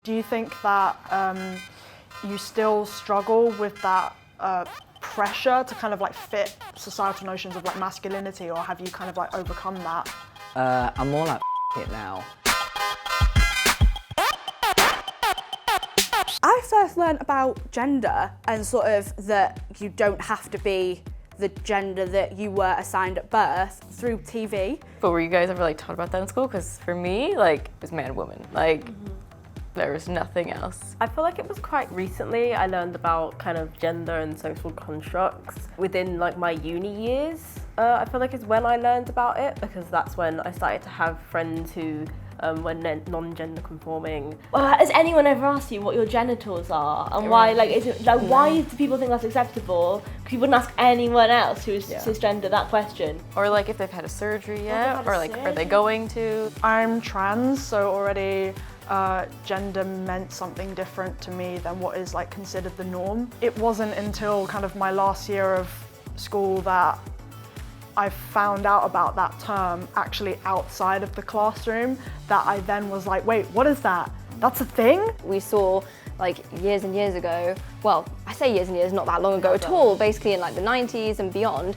Do you think that you still struggle with that pressure to kind of like fit societal notions of like masculinity, or have you kind of like overcome that? I'm more like it now. I first learned about gender and sort of that you don't have to be the gender that you were assigned at birth through TV. But were you guys ever like taught about that in school? Because for me, like, it was man, woman. Like, there was nothing else. I feel like it was quite recently I learned about kind of gender and social constructs within like my uni years. I feel like it's when I learned about it, because that's when I started to have friends who were non-gender conforming. Has anyone ever asked you what your genitals are and why? Like, is it like why do people think that's acceptable? Because you wouldn't ask anyone else who is cisgender that question. Or like if they've had a surgery yet, or like are they going to? I'm trans, so already gender meant something different to me than what is like considered the norm. It wasn't until kind of my last year of school that I found out about that term actually outside of the classroom, that I then was like, wait, what is that? That's a thing? We saw like years and years ago, well, I say years and years, not that long ago at all, basically in like the 90s and beyond,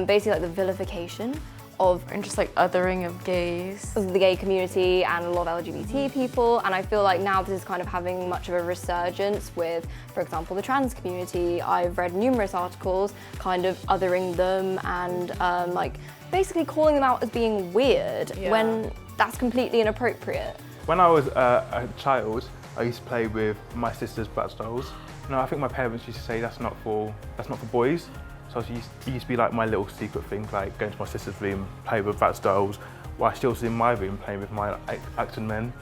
basically like the vilification of And just like othering of gays. the gay community and a lot of LGBT people, and I feel like now this is kind of having much of a resurgence with, for example, the trans community. I've read numerous articles kind of othering them and like basically calling them out as being weird when that's completely inappropriate. When I was a child, I used to play with my sister's Bratz dolls. No, I think my parents used to say that's not for boys. So it used to be like my little secret thing, like going to my sister's room, play with Bratz dolls, while she was in my room playing with my acting men.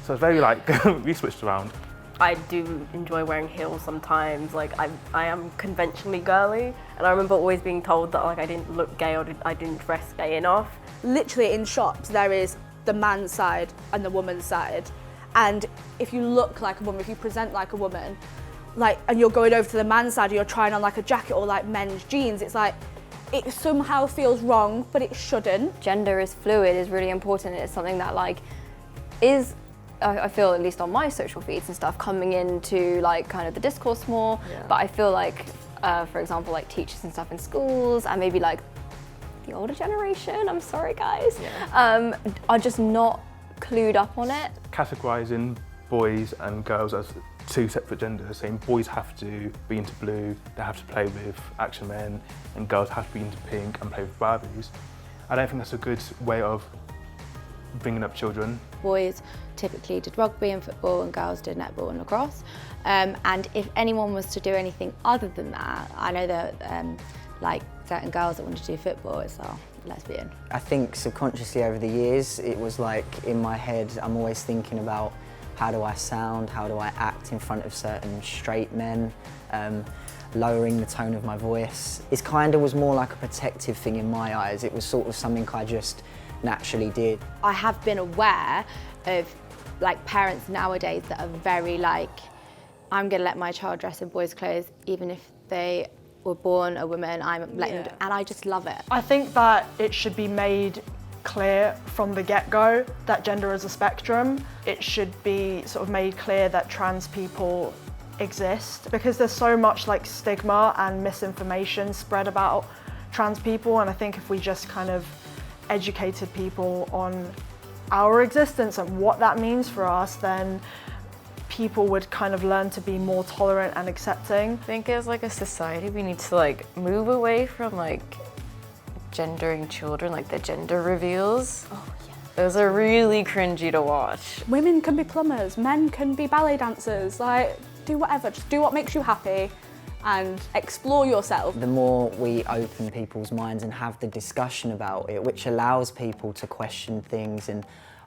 So it's very like, we switched around. I do enjoy wearing heels sometimes. Like I am conventionally girly, and I remember always being told that like I didn't look gay or I didn't dress gay enough. Literally in shops there is the man's side and the woman's side, and if you look like a woman, if you present like a woman, like, and you're going over to the man's side and you're trying on like a jacket or like men's jeans, it's like, it somehow feels wrong, but it shouldn't. Gender is fluid, is really important. It's something that like is, I feel at least on my social feeds and stuff, coming into like kind of the discourse more, but I feel like, for example, like teachers and stuff in schools and maybe like the older generation, I'm sorry guys, are just not clued up on it. Categorising boys and girls as two separate genders, saying boys have to be into blue, they have to play with action men, and girls have to be into pink and play with Barbies. I don't think that's a good way of bringing up children. Boys typically did rugby and football and girls did netball and lacrosse. And if anyone was to do anything other than that, I know that like certain girls that want to do football, it's lesbian. I think subconsciously over the years, it was like in my head, I'm always thinking about how do I sound, how do I act in front of certain straight men, lowering the tone of my voice. It kind of was more like a protective thing in my eyes. It was sort of something I just naturally did. I have been aware of like parents nowadays that are very like, I'm gonna let my child dress in boys' clothes even if they were born a woman, I'm letting them, and I just love it. I think that it should be made clear from the get-go that gender is a spectrum. It should be sort of made clear that trans people exist, because there's so much like stigma and misinformation spread about trans people, and I think if we just kind of educated people on our existence and what that means for us, then people would kind of learn to be more tolerant and accepting. I think as like a society we need to like move away from like gendering children, like the gender reveals. Oh yeah. Those are really cringy to watch. Women can be plumbers, men can be ballet dancers, like do whatever, just do what makes you happy and explore yourself. The more we open people's minds and have the discussion about it, which allows people to question things and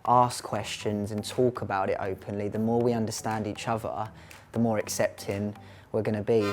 ask questions and talk about it openly, the more we understand each other, the more accepting we're going to be.